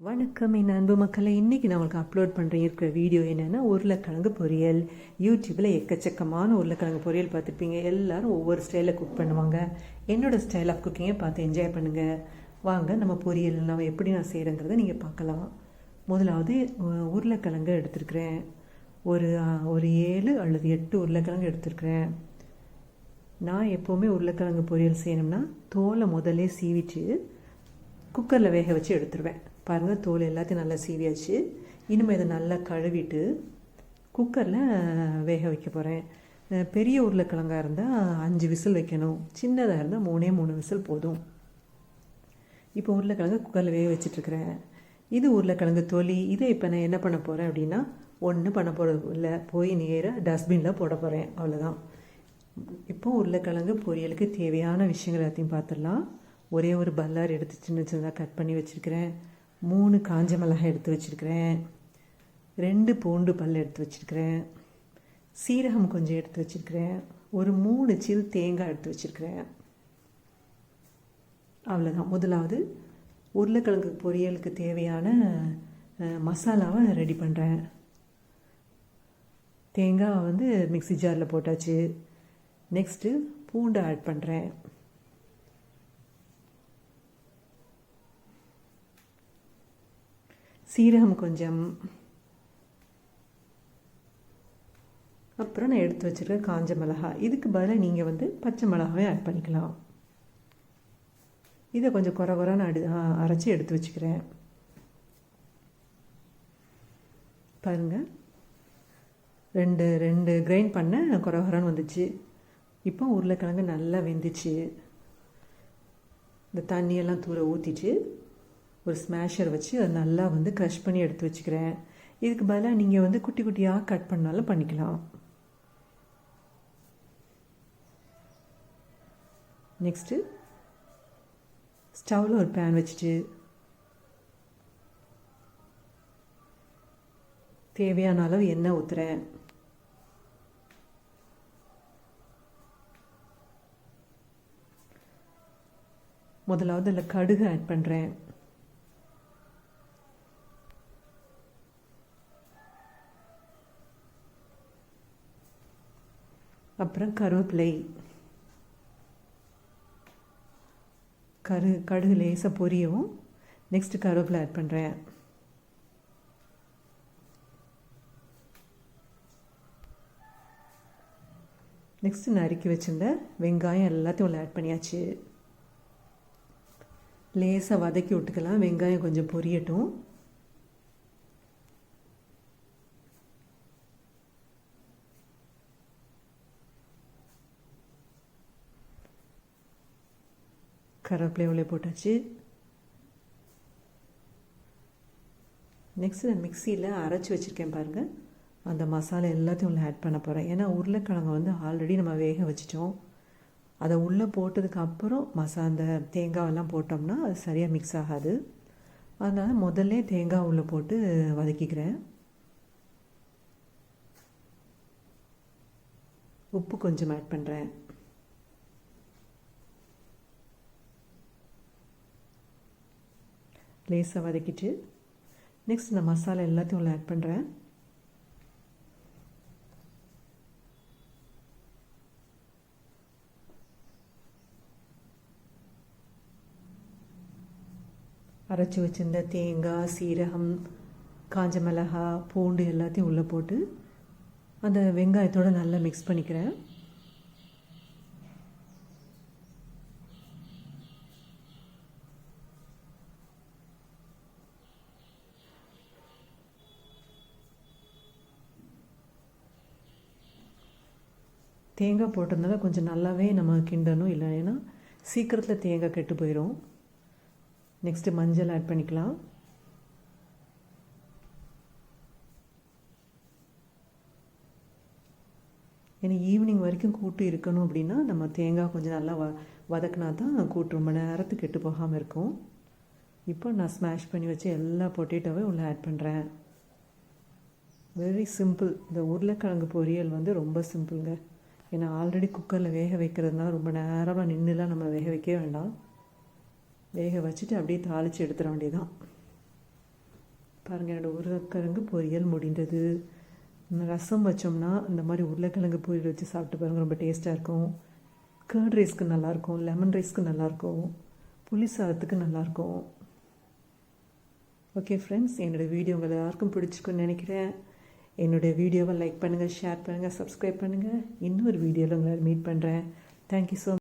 வணக்கம் என் அன்பு மக்களை. இன்றைக்கி நான் உங்களுக்கு அப்லோட் பண்ணுற இருக்கிற வீடியோ என்னென்னா உருளைக்கிழங்கு பொரியல். யூடியூப்பில் எக்கச்சக்கமான உருளைக்கிழங்கு பொரியல் பார்த்துருப்பீங்க. எல்லோரும் ஒவ்வொரு ஸ்டைலில் குக் பண்ணுவாங்க. என்னோடய ஸ்டைல் ஆஃப் குக்கிங்கை பார்த்து என்ஜாய் பண்ணுங்கள். வாங்க நம்ம பொரியல் நம்ம எப்படி நான் செய்கிறேங்கிறத நீங்கள் பார்க்கலாம். முதலாவது உருளைக்கிழங்கு எடுத்துருக்கிறேன். ஒரு 7 அல்லது 8 உருளைக்கிழங்கு எடுத்துருக்கிறேன். நான் எப்போவுமே உருளைக்கிழங்கு பொரியல் செய்யணும்னா தோலை முதல்ல சீவிட்டு குக்கரில் வேக வச்சு எடுத்துருவேன். பாருங்கள், தோல் எல்லாத்தையும் நல்லா சீவியாச்சு. இனிமேல் இதை நல்லா கழுவிட்டு குக்கரில் வேக வைக்க போகிறேன். பெரிய உருளைக்கிழங்காக இருந்தால் 5 விசில் வைக்கணும். சின்னதாக இருந்தால் 3 விசில் போதும். இப்போ உருளைக்கிழங்கு குக்கரில் வேக வச்சிட்ருக்கிறேன். இது உருளைக்கிழங்கு தொலி. இதை இப்போ நான் என்ன பண்ண போகிறேன் அப்படின்னா, ஒன்றும் பண்ண போகிறது இல்லை, போய் நேராக டஸ்ட்பினில் போட போகிறேன், அவ்வளோதான். இப்போ உருளைக்கிழங்கு பொரியலுக்கு தேவையான விஷயங்கள் எல்லாத்தையும் பார்த்துடலாம். ஒரே ஒரு பல்லாரி எடுத்து சின்ன சின்னதாக கட் பண்ணி வச்சுருக்கிறேன். 3 காஞ்ச மிளகாய் எடுத்து வச்சுருக்கிறேன். 2 பூண்டு பல் எடுத்து வச்சுருக்கிறேன். சீரகம் கொஞ்சம் எடுத்து வச்சுருக்கிறேன். ஒரு 3 சில் தேங்காய் எடுத்து வச்சுருக்கிறேன். அவ்வளோதான். முதலாவது உருளைக்கிழங்கு பொரியலுக்கு தேவையான மசாலாவை ரெடி பண்ணுறேன். தேங்காய் மிக்ஸி ஜாரில் போட்டாச்சு. நெக்ஸ்ட்டு பூண்டை ஆட் பண்ணுறேன். சீரகம் கொஞ்சம், அப்புறம் நான் எடுத்து வச்சுருக்க காஞ்ச மிளகாய். இதுக்கு பதிலாக நீங்கள் பச்சை மிளகாவே ஆட் பண்ணிக்கலாம். இதை கொஞ்சம் குறை நான் அரைச்சி எடுத்து வச்சுக்கிறேன். பாருங்கள், ரெண்டு கிரைண்ட் பண்ண குறைன்னு வந்துச்சு. இப்போ உருளைக்கிழங்கு நல்லா வெந்துச்சு. இந்த தண்ணியெல்லாம் தூர ஊற்றிட்டு ஒரு ஸ்மேஷர் வச்சு அதை நல்லா க்ரஷ் பண்ணி எடுத்து வச்சுக்கிறேன். இதுக்கு பதிலாக நீங்கள் குட்டி குட்டியாக கட் பண்ணாலும் பண்ணிக்கலாம். நெக்ஸ்ட்டு ஸ்டவ்வில் ஒரு பேன் வச்சுட்டு தேவையான அளவு எண்ணெய் ஊற்றுறேன். முதலாவது அதில் கடுகு ஆட் பண்ணுறேன். அப்புறம் கருவேப்பிலை. கடுகு லேசாக பொரியவும் நெக்ஸ்ட்டு கருவேப்பிலை ஆட் பண்ணுறேன். நெக்ஸ்ட்டு நறுக்கி வச்சுருந்த வெங்காயம் எல்லாத்தையும் உள்ள ஆட் பண்ணியாச்சு. லேசாக வதக்கி விட்டுக்கலாம். வெங்காயம் கொஞ்சம் பொரியட்டும். கருவேப்பிலை உள்ளே போட்டாச்சு. நெக்ஸ்ட்டு நான் மிக்சியில் அரைச்சி வச்சுருக்கேன் பாருங்கள். அந்த மசாலா எல்லாத்தையும் உள்ளே ஆட் பண்ண போகிறேன். ஏன்னா உருளைக்கிழங்கு ஆல்ரெடி நம்ம வேக வச்சிட்டோம். அதை உள்ளே போட்டதுக்கு அப்புறம் அந்த தேங்காயெல்லாம் போட்டோம்னா அது சரியாக மிக்ஸ் ஆகாது. அதனால் முதல்ல தேங்காய் உள்ளே போட்டு வதக்கிக்கிறேன். உப்பு கொஞ்சம் ஆட் பண்ணுறேன். லேசாக வதக்கிட்டு நெக்ஸ்ட் இந்த மசாலா எல்லாத்தையும் உள்ள ஆட் பண்ணுறேன். அரைச்சி வச்சிருந்த தேங்காய், சீரகம், காஞ்ச மிளகாய், பூண்டு எல்லாத்தையும் உள்ளே போட்டு அந்த வெங்காயத்தோடு நல்லா மிக்ஸ் பண்ணிக்கிறேன். தேங்காய் போட்டதுனால கொஞ்சம் நல்லாவே நம்ம கிண்டணும், இல்லைன்னா சீக்கிரத்தில் தேங்காய் கெட்டு போயிடும். நெக்ஸ்ட்டு மஞ்சள் ஆட் பண்ணிக்கலாம். ஏன்னா ஈவினிங் வரைக்கும் கூட்டு இருக்கணும் அப்படின்னா நம்ம தேங்காய் கொஞ்சம் நல்லா வதக்கினா தான் கூட்டு ரொம்ப நேரத்துக்கு கெட்டு போகாமல் இருக்கும். இப்போ நான் ஸ்மாஷ் பண்ணி வச்சு எல்லா பொட்டேட்டோவை உள்ளே ஆட் பண்ணுறேன். Very simple. இந்த உருளைக்கிழங்கு பொரியல் ரொம்ப சிம்பிளுங்க. ஏன்னா ஆல்ரெடி குக்கரில் வேக வைக்கிறதுனால ரொம்ப நேரமாக நின்றுலாம் நம்ம வேக வைக்கவே வேண்டாம். வேக வச்சுட்டு அப்படியே தாளித்து எடுத்துட வேண்டியதான். பாருங்கள் என்னோடய உருளைக்கிழங்கு பொரியல் முடிந்தது. ரசம் வச்சோம்னா இந்த மாதிரி உருளைக்கிழங்கு பொரியல் வச்சு சாப்பிட்டு பாருங்கள், ரொம்ப டேஸ்ட்டாக இருக்கும். கர்ட் ரைஸ்க்கு நல்லாயிருக்கும், லெமன் ரைஸ்க்கு நல்லாயிருக்கும், புளி சாதத்துக்கு நல்லாயிருக்கும். ஓகே ஃப்ரெண்ட்ஸ், என்னோடய வீடியோ உங்கள் எல்லாருக்கும் பிடிச்சிக்குன்னு நினைக்கிறேன். என்னோடய வீடியோவை லைக் பண்ணுங்கள், ஷேர் பண்ணுங்கள், சப்ஸ்கிரைப் பண்ணுங்கள். இன்னொரு வீடியோவில் உங்களை மீட் பண்ணுறேன். Thank you so